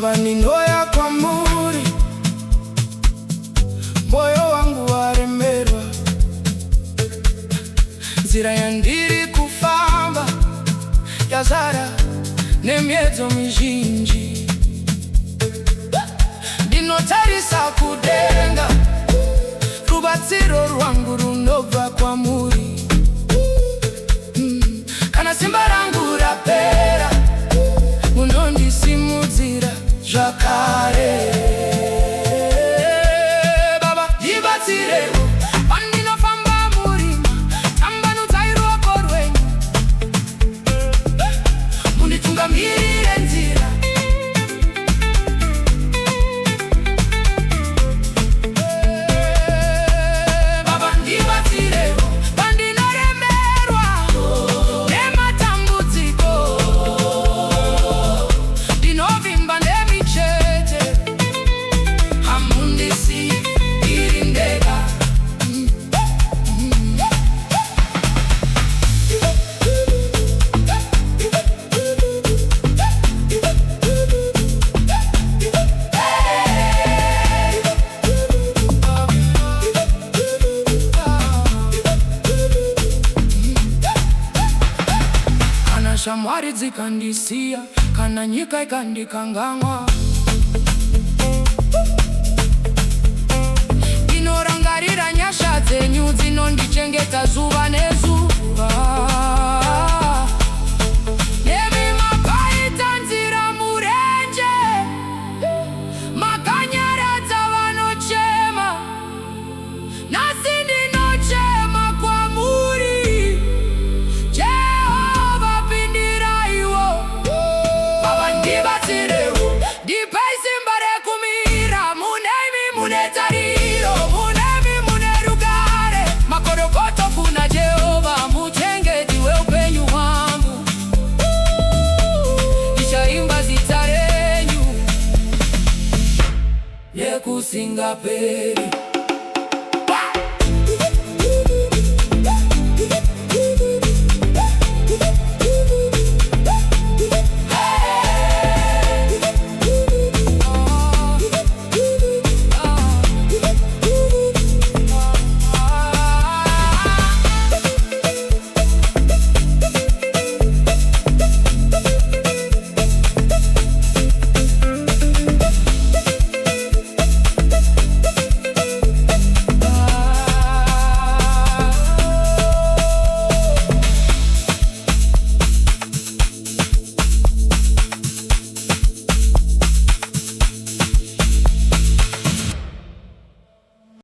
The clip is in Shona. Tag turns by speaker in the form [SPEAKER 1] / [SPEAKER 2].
[SPEAKER 1] Baba ninoya kwamuri, moyo wangu waremerwa. Nzira yandiri kufamba yazara nemiedzo mizhinji. Ndinotarisa kudenga, rubatsiro rwangu runobva kwamuri. Kana simba rangu rapera, munondisimudzira zvakare. Baba ndibatsireiwo, pandinofamba murima, tambanudzai ruoko rwenyu, munditungamirire nzira. Baba ndibatsireiwo, pandinoremerwa nematambudziko, ndinovimba nemichete, hamundisiiri ndega. Kana shamwari dzikandisiya, kana nyika ikandikanganwa, ndinorangarira nyasha dzenyu dzinondichengeta zuva nezuva. Nemi makaita nzira murenje, makanyaradza vanochema, nasi ndinochema kwamuri. Jehova pindiraiwo, Baba ndibatsireiwo, ndipei simba rekumira. Munemi mune tariro, munemi mune rugare, makorokoto kuna Jehova, muchengeti weupenyu hwangu. Ndichaimba zita renyu, yekusingaperi.